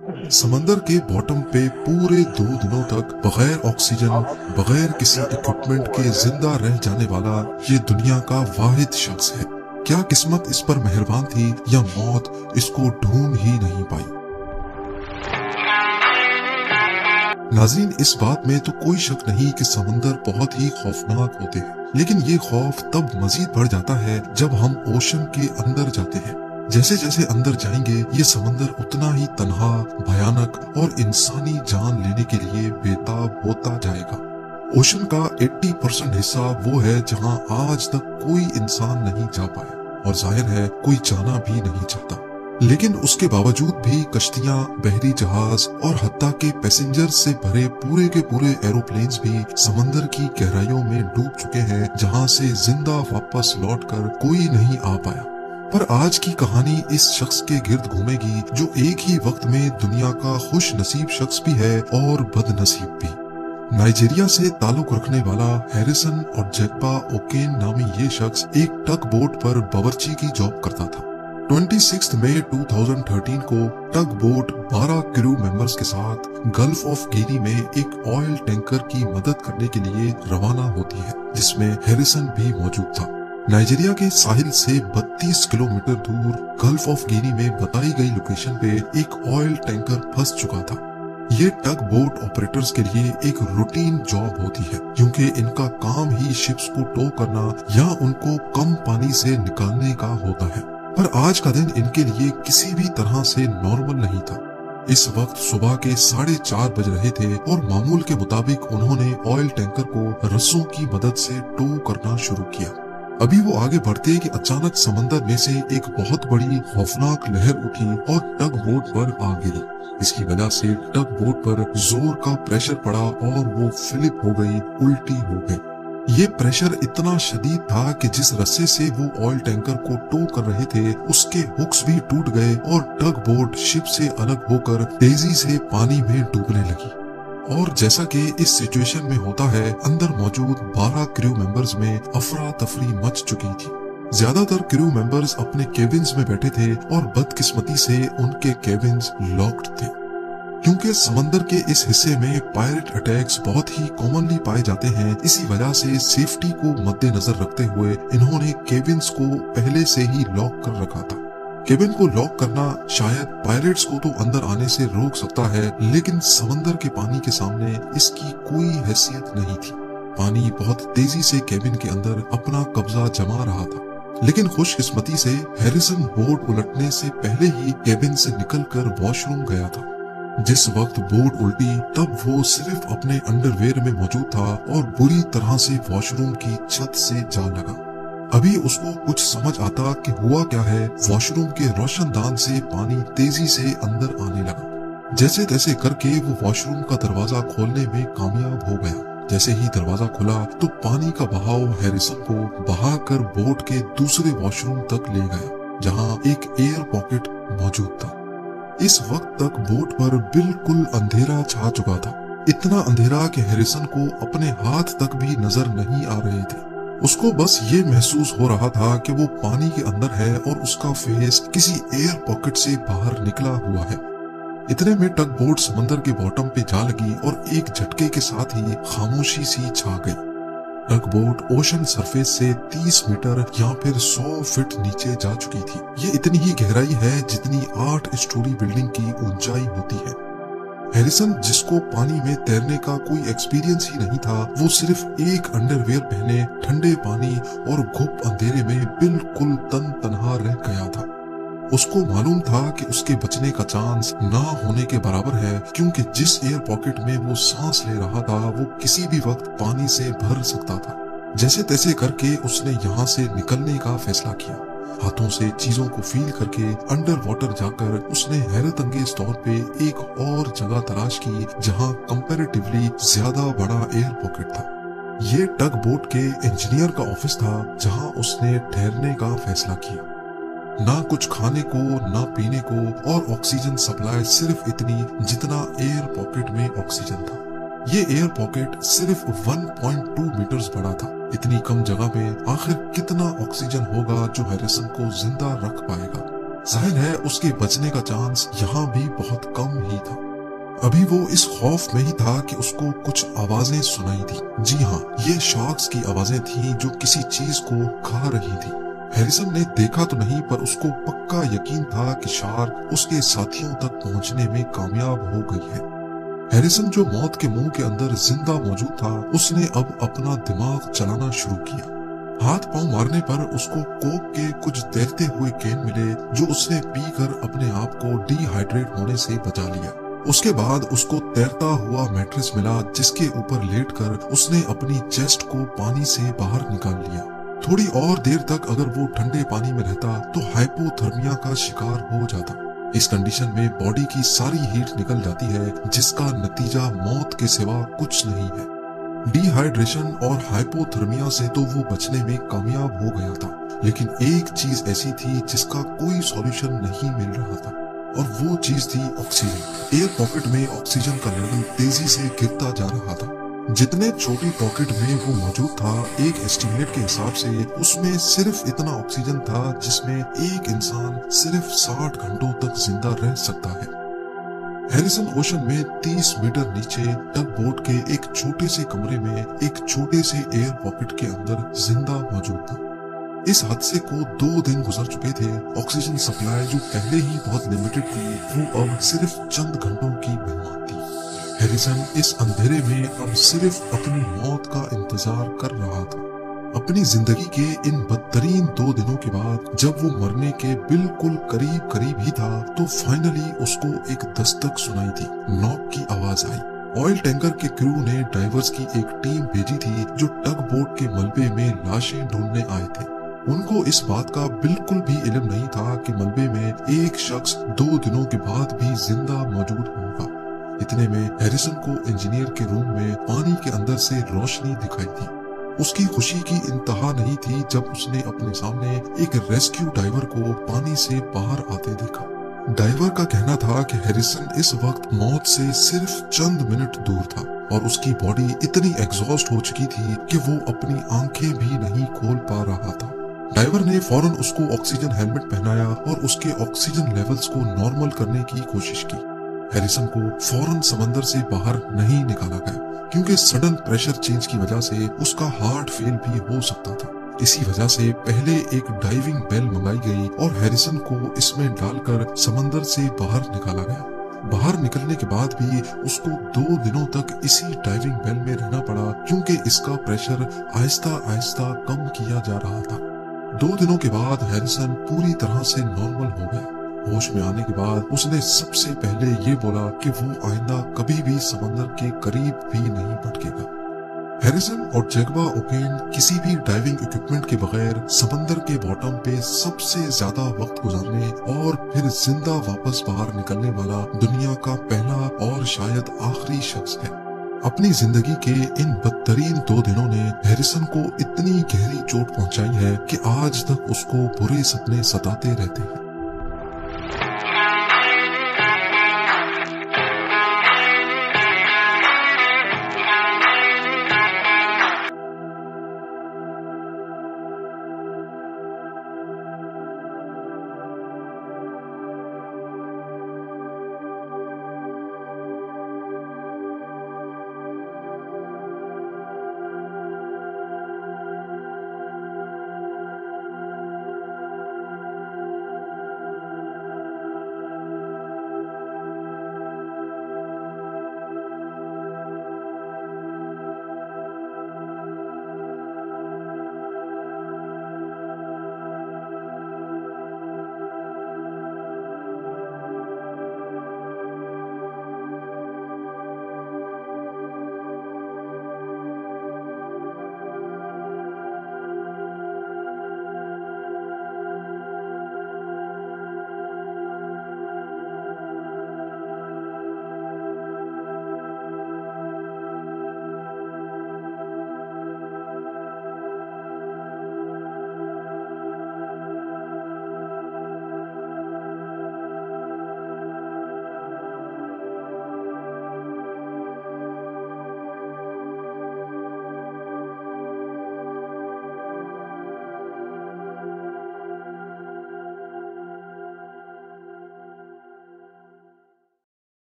समंदर के बॉटम पे पूरे 2 दिनों तक बगैर ऑक्सीजन, बगैर किसी इक्विपमेंट के जिंदा रह जाने वाला ये दुनिया का वाहिद शख्स है। क्या किस्मत इस पर मेहरबान थी या मौत इसको ढूंढ ही नहीं पाई। नाज़रीन, इस बात में तो कोई शक नहीं कि समंदर बहुत ही खौफनाक होते हैं, लेकिन ये खौफ तब मजीद बढ़ जाता है जब हम ओशन के अंदर जाते हैं। जैसे जैसे अंदर जाएंगे ये समंदर उतना ही तन्हा, भयानक और इंसानी जान लेने के लिए बेताब होता जाएगा। ओशन का 80% हिस्सा वो है जहां आज तक कोई इंसान नहीं जा पाया और जाहिर है कोई जाना भी नहीं चाहता। लेकिन उसके बावजूद भी कश्तियां, बहरी जहाज और हत्ता के पैसेंजर से भरे पूरे के पूरे एरोप्लेन्स भी समंदर की गहराइयों में डूब चुके हैं, जहां से जिंदा वापस लौटकर कोई नहीं आ पाया। पर आज की कहानी इस शख्स के गिर्द घूमेगी जो एक ही वक्त में दुनिया का खुश नसीब शख्स भी है और बदनसीब भी। नाइजीरिया से ताल्लुक रखने वाला हैरिसन और जैकबा ओकेन नामी ये शख्स एक टग बोट पर बावर्ची की जॉब करता था। 26 मई 2013 को टग बोट 12 क्रू मेंबर्स के साथ गल्फ ऑफ गिनी में एक ऑयल टैंकर की मदद करने के लिए रवाना होती है, जिसमें हैरिसन भी मौजूद था। नाइजीरिया के साहिल से 32 किलोमीटर दूर गल्फ ऑफ गिनी में बताई गई लोकेशन पे एक ऑयल टैंकर फंस चुका था। ये टग बोट ऑपरेटर्स के लिए एक रूटीन जॉब होती है, क्योंकि इनका काम ही शिप्स को टो करना या उनको कम पानी से निकालने का होता है। पर आज का दिन इनके लिए किसी भी तरह से नॉर्मल नहीं था। इस वक्त सुबह के 4:30 बज रहे थे और मामूल के मुताबिक उन्होंने ऑयल टैंकर को रस्सों की मदद से टो करना शुरू किया। अभी वो आगे बढ़ते कि अचानक समंदर में से एक बहुत बड़ी खौफनाक लहर उठी और टग बोट पर आ गिरी। इसकी वजह से टग बोट पर जोर का प्रेशर पड़ा और वो फ्लिप हो गई, उल्टी हो गई। ये प्रेशर इतना शदीद था कि जिस रस्से से वो ऑयल टैंकर को टो कर रहे थे उसके हुक्स भी टूट गए और टग बोट शिप से अलग होकर तेजी से पानी में डूबने लगी। और जैसा कि इस सिचुएशन में होता है, अंदर मौजूद 12 क्रू मेंबर्स में अफरा तफरी मच चुकी थी। ज्यादातर क्रू मेंबर्स अपने केबिन्स में बैठे थे और बदकिस्मती से उनके केबिन्स लॉक्ड थे, क्योंकि समंदर के इस हिस्से में पायरेट अटैक्स बहुत ही कॉमनली पाए जाते हैं। इसी वजह से सेफ्टी को मद्देनजर रखते हुए इन्होंने केबिन्स को पहले से ही लॉक कर रखा था। केबिन को लॉक करना शायद पायरेट्स को तो अंदर आने से रोक सकता है, लेकिन समंदर के पानी के सामने इसकी कोई हैसियत नहीं थी। पानी बहुत तेजी से केबिन के अंदर अपना कब्जा जमा रहा था, लेकिन खुशकिस्मती से हैरिसन बोट उलटने से पहले ही केबिन से निकलकर वॉशरूम गया था। जिस वक्त बोट उल्टी तब वो सिर्फ अपने अंडरवेयर में मौजूद था और बुरी तरह से वॉशरूम की छत से जा लगा। अभी उसको कुछ समझ आता कि हुआ क्या है। वॉशरूम के रोशनदान से पानी तेजी से अंदर आने लगा। जैसे तैसे करके वो वॉशरूम का दरवाजा खोलने में कामयाब हो गया। जैसे ही दरवाजा खुला तो पानी का बहाव हैरिसन को बहाकर बोट के दूसरे वॉशरूम तक ले गया, जहां एक एयर पॉकेट मौजूद था। इस वक्त तक बोट पर बिल्कुल अंधेरा छा चुका था, इतना अंधेरा कि हैरिसन को अपने हाथ तक भी नजर नहीं आ रहे थे। उसको बस ये महसूस हो रहा था कि वो पानी के अंदर है और उसका फेस किसी एयर पॉकेट से बाहर निकला हुआ है। इतने में टग बोट समंदर के बॉटम पे जा लगी और एक झटके के साथ ही खामोशी सी छा गई। टग बोट ओशन सरफेस से 30 मीटर या फिर 100 फीट नीचे जा चुकी थी। ये इतनी ही गहराई है जितनी 8 स्टोरी बिल्डिंग की ऊंचाई होती है। हैरिसन, जिसको पानी में तैरने का कोई एक्सपीरियंस ही नहीं था, वो सिर्फ एक अंडरवेयर पहने ठंडे पानी और घुप अंधेरे में बिल्कुल तन्हा रह गया था। उसको मालूम था कि उसके बचने का चांस ना होने के बराबर है, क्योंकि जिस एयर पॉकेट में वो सांस ले रहा था वो किसी भी वक्त पानी से भर सकता था। जैसे तैसे करके उसने यहाँ से निकलने का फैसला किया। हाथों से चीजों को फील करके अंडर वाटर जाकर उसने हैरत अंगेज तौर पे एक और जगह तलाश की जहां कंपैरेटिवली ज्यादा बड़ा एयर पॉकेट था। ये टग बोट के इंजीनियर का ऑफिस था, जहां उसने ठहरने का फैसला किया। ना कुछ खाने को, ना पीने को, और ऑक्सीजन सप्लाई सिर्फ इतनी जितना एयर पॉकेट में ऑक्सीजन था। ये एयर पॉकेट सिर्फ 1.2 मीटर्स बड़ा था। इतनी कम जगह में आखिर कितना ऑक्सीजन होगा जो हैरिसन को जिंदा रख पाएगा। जाहिर है उसके बचने का चांस यहाँ भी बहुत कम ही अभी वो इस खौफ में ही था कि उसको कुछ आवाजें सुनाई दी। जी हाँ, ये शार्क्स की आवाजें थी जो किसी चीज को खा रही थी। हैरिसन ने देखा तो नहीं, पर उसको पक्का यकीन था कि शार्क उसके साथियों तक पहुंचने में कामयाब हो गई है। हैरिसन जो मौत के मुंह के अंदर जिंदा मौजूद था, उसने अब अपना दिमाग चलाना शुरू किया। हाथ पांव मारने पर उसको कोक के कुछ तैरते हुए कैन मिले जो उसने पीकर अपने आप को डिहाइड्रेट होने से बचा लिया। उसके बाद उसको तैरता हुआ मैट्रेस मिला जिसके ऊपर लेटकर उसने अपनी चेस्ट को पानी से बाहर निकाल लिया। थोड़ी और देर तक अगर वो ठंडे पानी में रहता तो हाइपोथर्मिया का शिकार हो जाता। इस कंडीशन में बॉडी की सारी हीट निकल जाती है जिसका नतीजा मौत के सिवा कुछ नहीं है। डिहाइड्रेशन और हाइपोथर्मिया से तो वो बचने में कामयाब हो गया था, लेकिन एक चीज ऐसी थी जिसका कोई सॉल्यूशन नहीं मिल रहा था, और वो चीज थी ऑक्सीजन। एयर पॉकेट में ऑक्सीजन का लेवल तेजी से गिरता जा रहा था। जितने छोटी पॉकेट में वो मौजूद था, एक एस्टिमेट के हिसाब से उसमें सिर्फ इतना ऑक्सीजन था जिसमें एक इंसान सिर्फ 60 घंटों तक जिंदा रह सकता है। हैरिसन ओशन में 30 मीटर नीचे टग बोट के एक छोटे से कमरे में एक छोटे से एयर पॉकेट के अंदर जिंदा मौजूद था। इस हादसे को 2 दिन गुजर चुके थे। ऑक्सीजन सप्लाई जो पहले ही बहुत लिमिटेड थी, वो अब सिर्फ चंद घंटों की मेहमान थी। हैरिसन इस अंधेरे में अब सिर्फ अपनी मौत का इंतजार कर रहा था। अपनी जिंदगी के इन बदतरीन 2 दिनों के बाद जब वो मरने के बिल्कुल करीब करीब ही था, तो फाइनली उसको एक दस्तक सुनाई थी। नॉक की आवाज आई। ऑयल टैंकर के क्रू ने डाइवर्स की एक टीम भेजी थी जो टग बोट के मलबे में लाशें ढूंढने आए थे। उनको इस बात का बिल्कुल भी इल्म नहीं था कि मलबे में एक शख्स 2 दिनों के बाद भी जिंदा मौजूद होगा। इतने में हैरिसन को इंजीनियर के रूम में पानी के अंदर से रोशनी दिखाई दी। उसकी खुशी की इंतहा नहीं थी जब उसने अपने सामने एक रेस्क्यू डाइवर को पानी से बाहर आते देखा। डाइवर का कहना था कि हैरिसन इस वक्त मौत से सिर्फ चंद मिनट दूर था और उसकी बॉडी इतनी एग्जॉस्ट हो चुकी थी कि वो अपनी आंखें भी नहीं खोल पा रहा था। डाइवर ने फौरन उसको ऑक्सीजन हेलमेट पहनाया और उसके ऑक्सीजन लेवल्स को नॉर्मल करने की कोशिश की। हैरिसन को फौरन समंदर से बाहर नहीं निकाला गया क्योंकि सडन प्रेशर चेंज की वजह से उसका हार्ट फेल भी हो सकता था। इसी वजह से पहले एक डाइविंग बेल मंगाई गई और हैरिसन को इसमें डालकर समंदर से बाहर निकाला गया। बाहर निकलने के बाद भी उसको 2 दिनों तक इसी डाइविंग बेल में रहना पड़ा क्योंकि इसका प्रेशर आहिस्ता आहिस्ता कम किया जा रहा था। 2 दिनों के बाद हैरिसन पूरी तरह से नॉर्मल हो गया। होश में आने के बाद उसने सबसे पहले ये बोला कि वो आइंदा कभी भी समंदर के करीब भी नहीं भटकेगा। हैरिसन और जैगवा ओकेन किसी भी डाइविंग इक्विपमेंट के बगैर समंदर के बॉटम पे सबसे ज्यादा वक्त गुजारने और फिर जिंदा वापस बाहर निकलने वाला दुनिया का पहला और शायद आखिरी शख्स है। अपनी जिंदगी के इन बदतरीन 2 दिनों ने हैरिसन को इतनी गहरी चोट पहुंचाई है कि आज तक उसको बुरे सपने सताते रहते हैं।